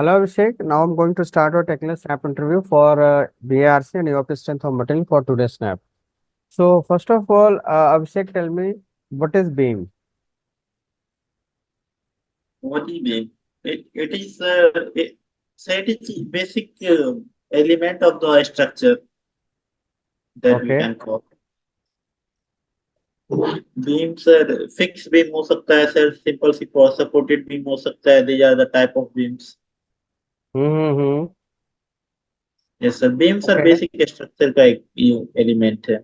Hello Abhishek. Now I'm going to start our technical snap interview for BARC and EOP strength of material for today's snap. So first of all, Abhishek, tell me what is beam? What is beam? It is so it is basic element of the structure that we Okay, can call. Beam sir fix beam हो सकता है sir simple supported beam हो सकता है these are the type of beams. mm-hmm. Yes sir, beam sir Okay, basic structure का एक element है.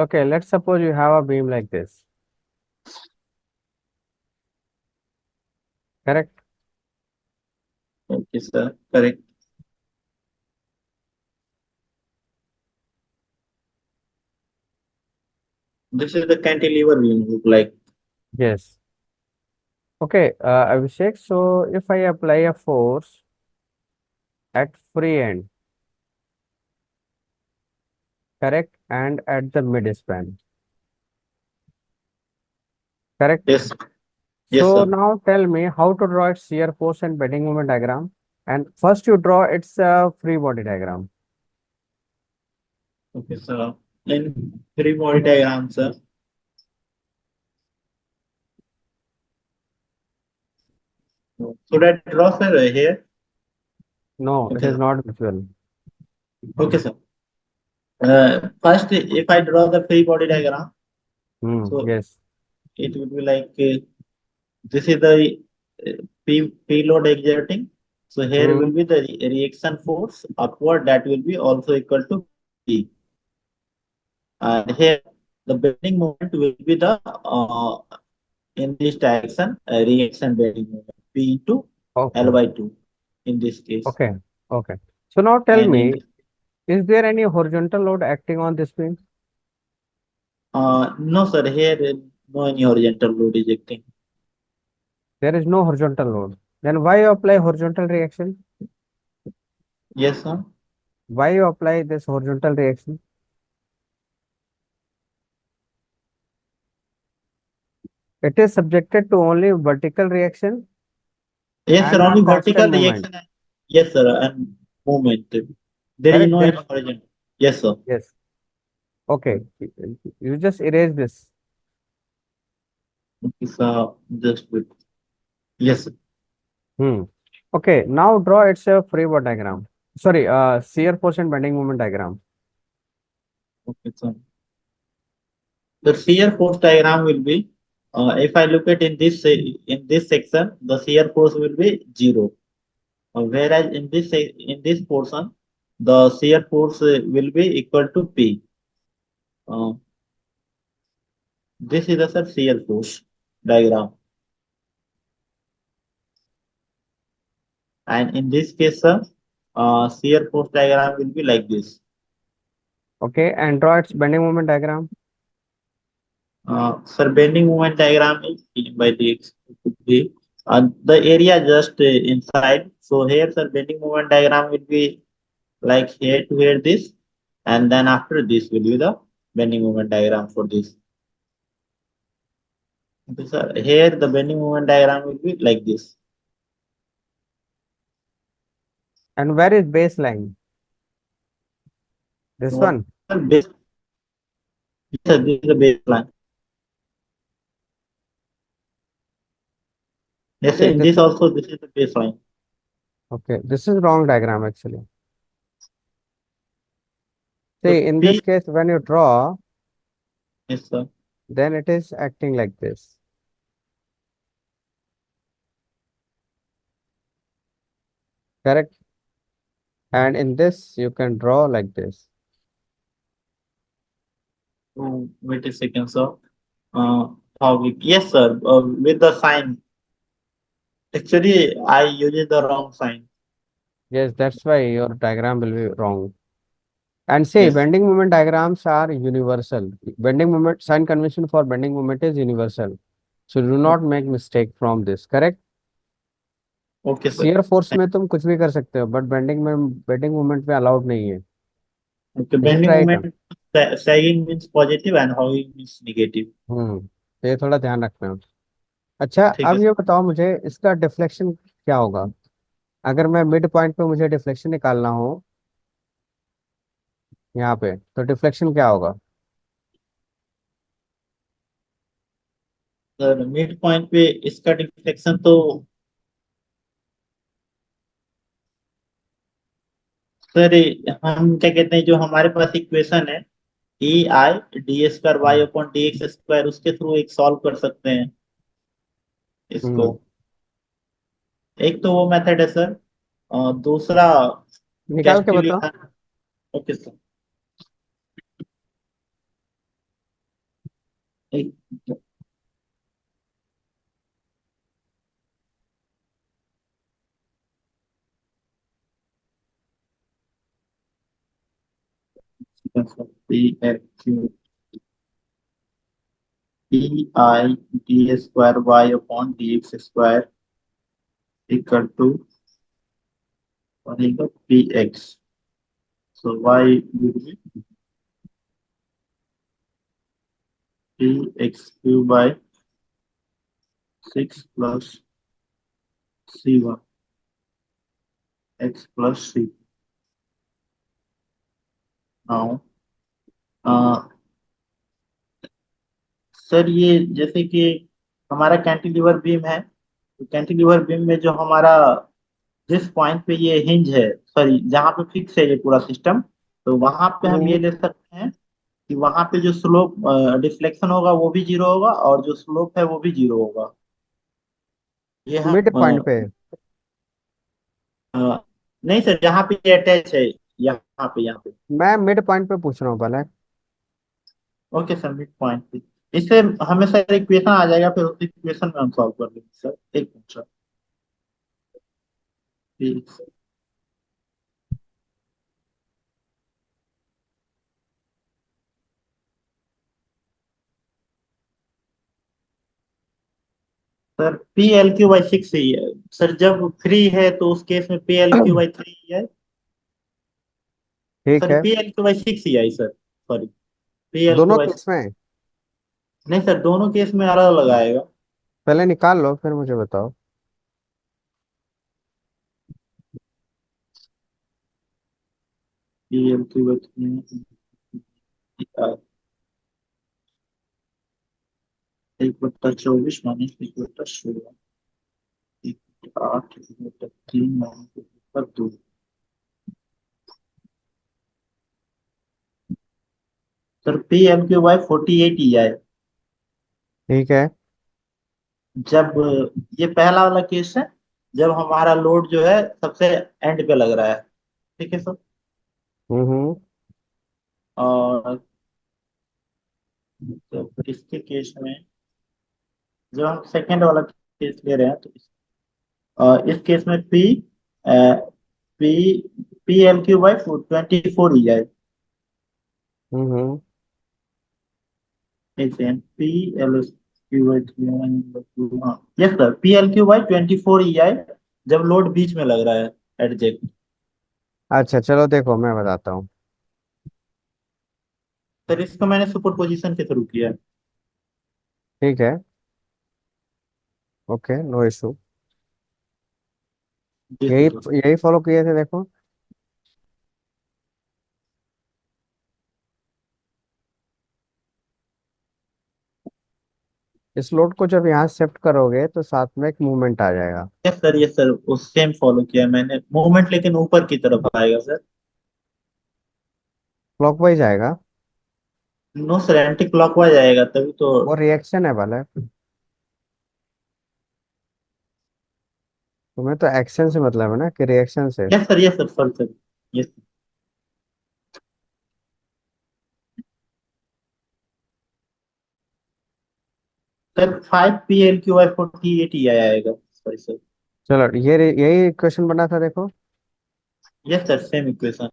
okay. Let's suppose you have a beam like this. Correct. Okay sir correct. This is the cantilever beam look like. Yes. Okay, Abhishek. So if I apply a force at free end, correct, and at the mid span, correct. Yes, yes So sir. now tell me how to draw its shear force and bending moment diagram. And first you draw its free body diagram. Okay sir, in three body diagram sir. Should I draw sir here? No, it Okay is sir. not visual. Okay sir. First, if I draw the free body diagram, so Yes. it would be like this is the payload exerting. So here will Hmm. be the reaction force upward that will be also equal to P. And here the bending moment will be the in this direction reaction bending moment P into L Okay. by 2 in this case. Okay. Okay. So now tell And in me, is there any horizontal load acting on this beam? no sir, here no any horizontal load ejecting. There is no horizontal load. Then why you apply horizontal reaction? Yes sir. Why you apply this horizontal reaction? It is subjected to only vertical reaction Yes, sir. and Only constant vertical movement. reaction. Yes, sir. And movement. There is Correct? no There. any origin. Yes, sir. Yes. Okay. You just erase this. Okay, sir. Just wait. Yes, sir. Hmm. Okay. Now draw its a free body diagram. Sorry, shear force and bending moment diagram. Okay, sir. The shear force diagram will be, if I look at in this section, the shear force will be zero. Whereas in this portion, the shear force will be equal to P. Uh, this is the sir, shear force diagram. And in this case, sir, shear force diagram will be like this. Okay. And draw its bending moment diagram. Sir, bending moment diagram is given by the area just inside. So here, sir, bending moment diagram will be like here to here this, and then after this will be the bending moment diagram for this. Okay, sir, here the bending moment diagram will be like this. And where is baseline? This one. Sir, yes, sir, this is the baseline. Yes, sir, See, in this this is also this is the baseline. okay. This is wrong diagram actually. The See, in this P, case, when you draw, yes, sir. then it is acting like this. Correct? And in this, you can draw like this. Wait a second, sir. How we, yes, sir, with the sign. Actually, I used the wrong sign. Yes, that's why your diagram will be wrong. And say, Yes. bending moment diagrams are universal. Bending moment, sign convention for bending moment is universal. So do not make mistake from this. Correct? Okay, sir. Shear force में तुम कुछ भी कर सकते हो, but bending moment में allowed नहीं है. Okay, Is it bending right? moment, sagging means positive and howing means negative. तो ये थोड़ा ध्यान रखना है. अच्छा, ठीक है अब ये सर. बताओ मुझे इसका डिफ्लेक्शन क्या होगा अगर मैं मिड पॉइंट पे मुझे डिफ्लेक्शन निकालना हो यहाँ पे, तो डिफ्लेक्शन क्या होगा? सर मिड पॉइंट पे इसका डिफ्लेक्शन तो सर हम क्या कहते हैं, जो हमारे पास इक्वेशन है E I D square Y upon D X square, उसके थ्रू एक सॉल्व कर सकते हैं इसको। हम्म। एक तो वो मेथड है सर, और दूसरा निकाल के बताओ। कैस्टिग्लियानो। Okay sir. एक P F Q D I D square Y upon D X square equal to बनेगा P X. So Y will be P X Q by 6 plus C one X plus C. Now sir ये जैसे कि हमारा cantilever beam है, तो cantilever beam में जो हमारा जिस पॉइंट पे ये हिंज है, सॉरी जहाँ पे फिक्स है ये पूरा सिस्टम, तो वहां पे हम ये हम्म। ले सकते हैं कि वहां पे जो स्लोप डिफ्लेक्शन होगा वो भी जीरो होगा, और जो स्लोप है वो भी जीरो होगा। ये मिड हम पॉइंट पे। नहीं सर, जहाँ पे ये अटैच है, यहाँ पे। मैं मिड पॉइंट पे पूछ रहा हूँ पहले। ओके सर, मिड पॉइंट पे इससे हमें सर इक्वेशन आ जाएगा, फिर उस इक्वेशन में हम सॉल्व कर लेंगे सर। एक minute sir, please. Sir P L Q by six ही है सर, जब फ्री है तो उस केस में P L Q by three ही है। ठीक सर है। P L Q by six ही आई sir, sorry, P L Q दोनों बाई। केस में। नहीं सर, दोनों केस में अलग अलग आएगा। पहले निकाल लो फिर मुझे बताओ। P L Q by three, एक बट्टा 24 माइनस एक बट्टा 16, एक बट्टा 8, एक बट्टा 3 माइनस एक बट्टा 2। Sir P L Q by 48 ही आए। ठीक है। जब ये पहला वाला केस है, जब हमारा लोड जो है सबसे एंड पे लग रहा है। ठीक है सर। हम्म। और तो इसके केस में जब हम सेकेंड वाला केस ले रहे हैं, तो इस केस में P P L Q by 24 ही है। हम्म। P L Q by three, हाँ yes sir, P L Q by 24 ही है, जब लोड बीच में लग रहा है एडजेक्ट। अच्छा चलो देखो मैं बताता हूँ। सर इसको मैंने सुपर पोजिशन के थ्रू किया। ठीक है। Okay, no issue. जी यही सर। यही फॉलो किए थे देखो। इस लोड को जब यहाँ शिफ्ट करोगे तो साथ में एक मूवमेंट आ जाएगा। यस सर, उस सेम फॉलो किया मैंने मूवमेंट, लेकिन ऊपर की तरफ आएगा सर। क्लॉकवाइज आएगा। नो सर, एंटी क्लॉकवाइज आएगा तभी तो। वो रिएक्शन है वाला। तुम्हें तो एक्शन से मतलब है ना कि रिएक्शन से। Yes sir, sir yes. Sir 5 PL QI 48 ही आएगा, सॉरी सर। चलो यही क्वेश्चन बना था देखो। Yes sir, same equation.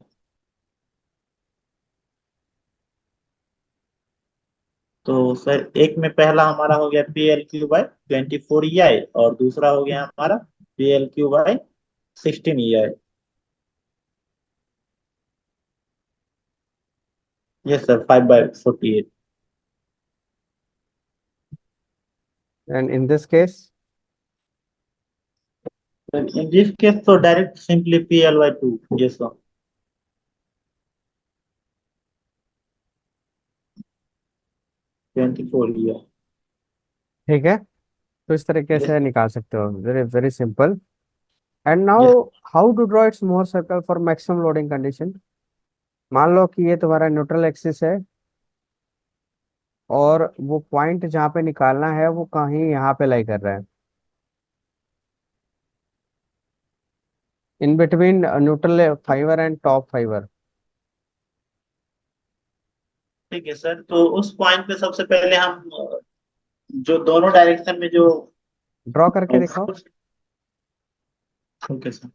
तो सर एक में पहला हमारा हो गया PL QI 24 EI, और दूसरा हो गया हमारा PL QI 16 EI। Yes sir, 5/48। And in this case In this case, so direct simply PL by 2. Yes, sir. 24 year. ठीक है, तो इस तरीके Yes, से निकाल सकते हो, very very simple. And now yes. How to draw its Mohr circle for maximum loading condition. मान लो कि ये तुम्हारा न्यूट्रल एक्सिस है, और वो पॉइंट जहाँ पे निकालना है वो कहीं यहाँ पे लाई कर रहा है, in between neutral fibre and top fibre. ठीक है सर, तो उस पॉइंट पे सबसे पहले हम जो दोनों डायरेक्शन में जो ड्रॉ करके दिखाओ। Okay sir.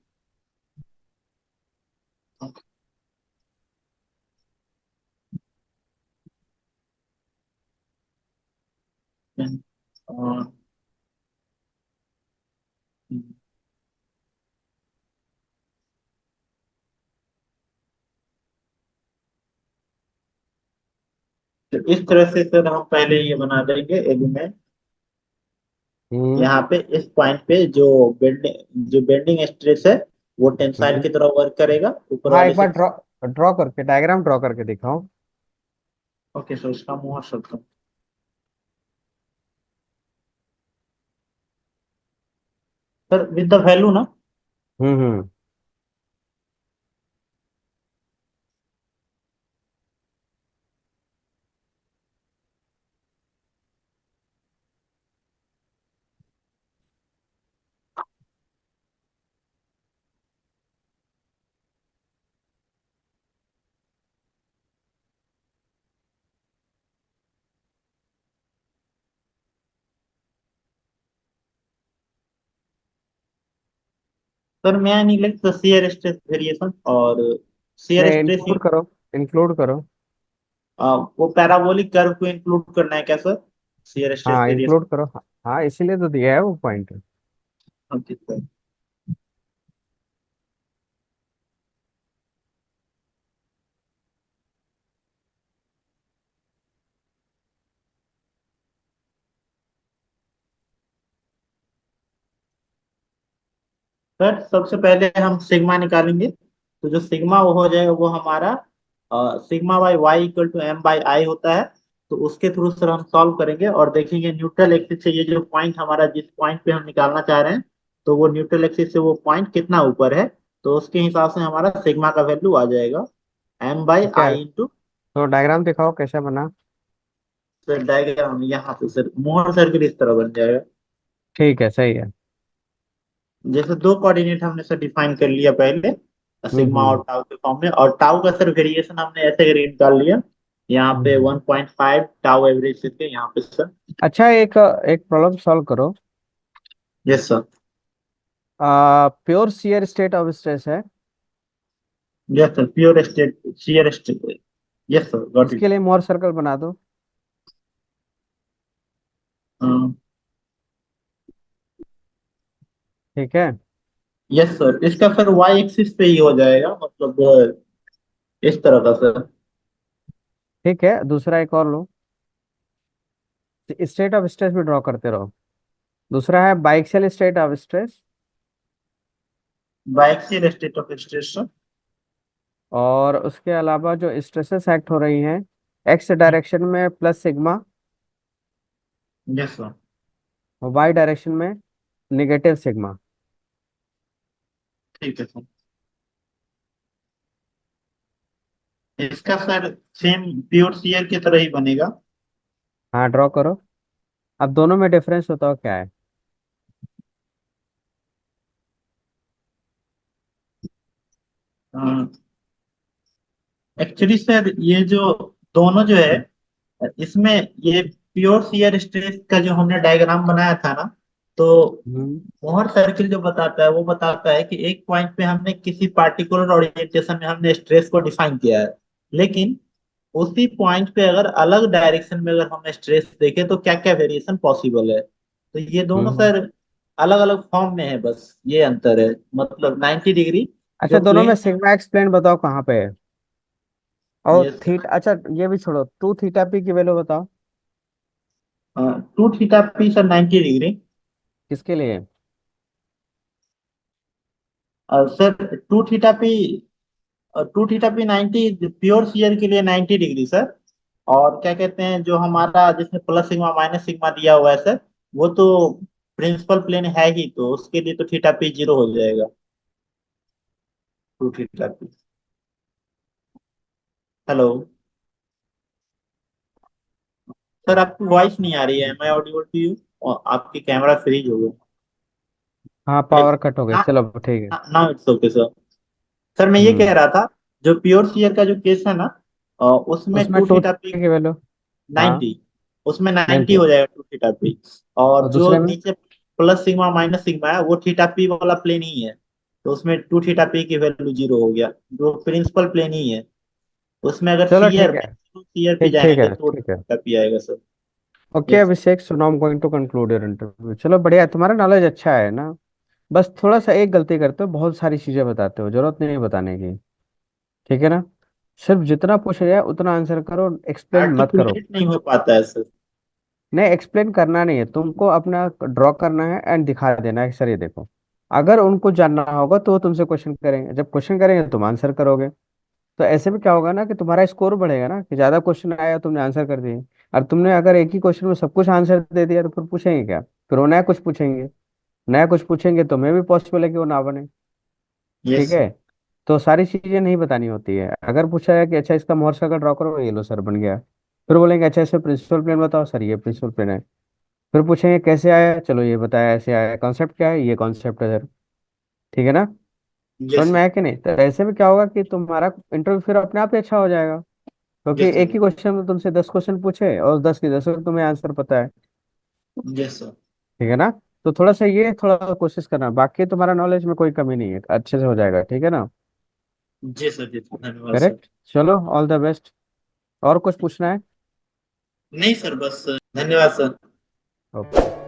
तो इस तरह से सर हम पहले ये बना देंगे एलिमेंट। हम्म। यहाँ पे इस पॉइंट पे जो बेंडिंग स्ट्रेस है वो टेंसाइल हम्म। की तरह वर्क करेगा ऊपर हाँ, वाले एक बार सेक्शन। ड्रॉ ड्रॉ करके, डायग्राम ड्रॉ करके दिखाओ। ओके सर, उसका मुहर सकता हूँ सर विद द वैल्यू ना। हम्म। सर मैं नहीं लगता शेयर स्ट्रेस वेरिएशन और शेयर नहीं, स्ट्रेस। इंक्लूड करो, इंक्लूड करो। वो पैराबोलिक कर्व को इंक्लूड करना है क्या सर, शेयर स्ट्रेस हाँ, वेरिएशन। इंक्लूड करो। हाँ, इसीलिए तो दिया है वो पॉइंट। Okay sir. सर सबसे पहले हम सिग्मा निकालेंगे, तो जो सिग्मा वो हो जाएगा वो हमारा sigma by y equal to M by I होता है। तो उसके थ्रू सर हम सॉल्व करेंगे और देखेंगे न्यूट्रल एक्सिस से ये जो पॉइंट हमारा जिस पॉइंट पे हम निकालना चाह रहे हैं, तो वो न्यूट्रल एक्सिस से वो पॉइंट कितना ऊपर है। तो उसके हिसाब से हमारा सिग्मा का वैल्यू आ जाएगा एम बाई ठीक है, आई इंटू। तो डायग्राम दिखाओ कैसे बना। सर डायग्राम यहाँ पे सर मोहर सर्किल इस तरह बन जाएगा। ठीक है, सही है। जैसे दो कोऑर्डिनेट हमने सर डिफाइन कर लिया पहले, सिग्मा और हम्म। टाउ के फॉर्म में, और टाउ का सर वेरिएशन हमने ऐसे करके निकाल लिया। यहाँ पे हम्म। 1.5 टाउ एवरेज करके यहाँ पे सर। अच्छा, एक एक प्रॉब्लम सॉल्व करो। Yes sir. Pure shear state of stress है, yes sir, pure state shear state. Yes sir, got इसके इट। लिए मोर सर्कल बना दो। ठीक है। यस सर, इसका सर वाई एक्सिस पे ही हो जाएगा, मतलब इस तरह का सर। ठीक है, दूसरा एक और लो। स्टेट ऑफ स्ट्रेस भी ड्रॉ करते रहो। दूसरा है biaxial state of stress, biaxial state of stress sir. और उसके अलावा जो स्ट्रेसेस एक्ट हो रही हैं एक्स डायरेक्शन में प्लस सिग्मा, यस सर। और वाई डायरेक्शन में निगेटिव सिग्मा। ठीक है सर। इसका सर सेम प्योर शियर की तरह ही बनेगा। हाँ, ड्रॉ करो। अब दोनों में डिफरेंस बताओ क्या है। एक्चुअली सर ये जो दोनों जो है इसमें, ये प्योर शियर स्ट्रेस का जो हमने डायग्राम बनाया था ना, तो हम्म। मोहर सर्किल जो बताता है वो बताता है कि एक पॉइंट पे हमने किसी पार्टिकुलर ओरिएंटेशन में हमने स्ट्रेस को डिफाइन किया है, लेकिन उसी पॉइंट पे अगर अलग डायरेक्शन में अगर हम स्ट्रेस देखें तो क्या क्या वेरिएशन पॉसिबल है। तो ये दोनों हम्म। सर अलग अलग फॉर्म में है, बस ये अंतर है, मतलब 90 डिग्री अच्छा, जो दोनों में प्लेन। सिग्मा एक्सप्लेन बताओ कहाँ पे है। और ये थीटा, अच्छा ये भी छोड़ो, टू थीटा पी की वैल्यू बताओ। 2 थीटा पी सर 90 डिग्री। किसके लिए। Sir two theta P 90 pure shear के लिए 90 डिग्री सर। और क्या कहते हैं जो हमारा जिसमें प्लस सिग्मा माइनस सिग्मा दिया हुआ है सर, वो तो प्रिंसिपल प्लेन है ही, तो उसके लिए तो थीटा पी 0 हो जाएगा। Two theta P. Hello sir, आपकी वॉइस नहीं आ रही है। मैं ऑडिबल टू यू? और आपकी कैमरा फ्रीज हो गया। हाँ, पावर कट हो गया, चलो ठीक है। Now it's okay sir. Sir मैं ये हम्म। कह रहा था, जो प्योर शियर का जो केस है ना, उसमें उसमें टू टू थीटा पी की वैल्यू। हाँ। 90, उसमें 90 90। हो जाएगा टू थीटा पी। और और जो दूसरे में। नीचे प्लस सिग्मा माइनस सिग्मा है वो थीटा पी वाला प्लेन ही है, तो उसमें टू थीटा पी की वैल्यू 0 हो गया, जो प्रिंसिपल प्लेन ही है। उसमें अगर चलो सीयर ठीक है। मैक्सिमम सीयर पे ठीक ठीक जाएंगे है, तो ठीक है। थीटा पी आएगा sir. Okay yes. Abhishek, so now I am going to conclude your interview. चलो बढ़िया है, तुम्हारा नॉलेज अच्छा है ना। बस थोड़ा सा एक गलती करते हो, बहुत सारी चीजें बताते हो, जरूरत नहीं है बताने की। ठीक है ना। सिर्फ जितना पूछा जाए उतना आंसर करो, एक्सप्लेन मत करो। आर्टिकुलेट नहीं हो पाता है सर। नहीं, एक्सप्लेन करना नहीं है तुमको, अपना ड्रॉ करना है एंड दिखा देना है, सर ये देखो। अगर उनको जानना होगा तो वो तुमसे क्वेश्चन करेंगे, जब क्वेश्चन करेंगे तो तुम आंसर करोगे। तो ऐसे में क्या होगा ना कि तुम्हारा स्कोर बढ़ेगा ना, कि ज्यादा क्वेश्चन आया तुमने आंसर कर दिए। और तुमने अगर एक ही क्वेश्चन में सब कुछ आंसर दे दिया तो फिर पूछेंगे क्या? फिर वो नया कुछ पूछेंगे। नया कुछ पूछेंगे तो मैं भी पॉसिबल है कि वो ना बने। ठीक यस है। तो सारी चीजें नहीं बतानी होती है। अगर पूछा है कि अच्छा इसका मोहर सर्कल ड्रॉ करो, ये लो सर बन गया। फिर बोलेंगे अच्छा इसमें प्रिंसिपल प्लेन बताओ, सर ये प्रिंसिपल प्लेन है। फिर पूछेंगे कैसे आया, चलो ये बताया ऐसे आया, कॉन्सेप्ट क्या है, ये कॉन्सेप्ट है सर। ठीक है ना। समझ यस में आया कि नहीं? तो ऐसे में क्या होगा कि तुम्हारा इंटरव्यू फिर अपने आप ही अच्छा हो जाएगा। क्योंकि यस एक सर। ही क्वेश्चन में तुमसे 10 क्वेश्चन पूछे और 10 की 10 तुम्हें आंसर पता है। Yes sir. ठीक है ना। तो थोड़ा सा ये थोड़ा कोशिश करना, बाकी तुम्हारा नॉलेज में कोई कमी नहीं है, अच्छे से हो जाएगा। ठीक है ना। जी सर, जी धन्यवाद सर। करेक्ट। चलो ऑल द बेस्ट। और कुछ पूछना है? नहीं सर, बस धन्यवाद सर। ओके।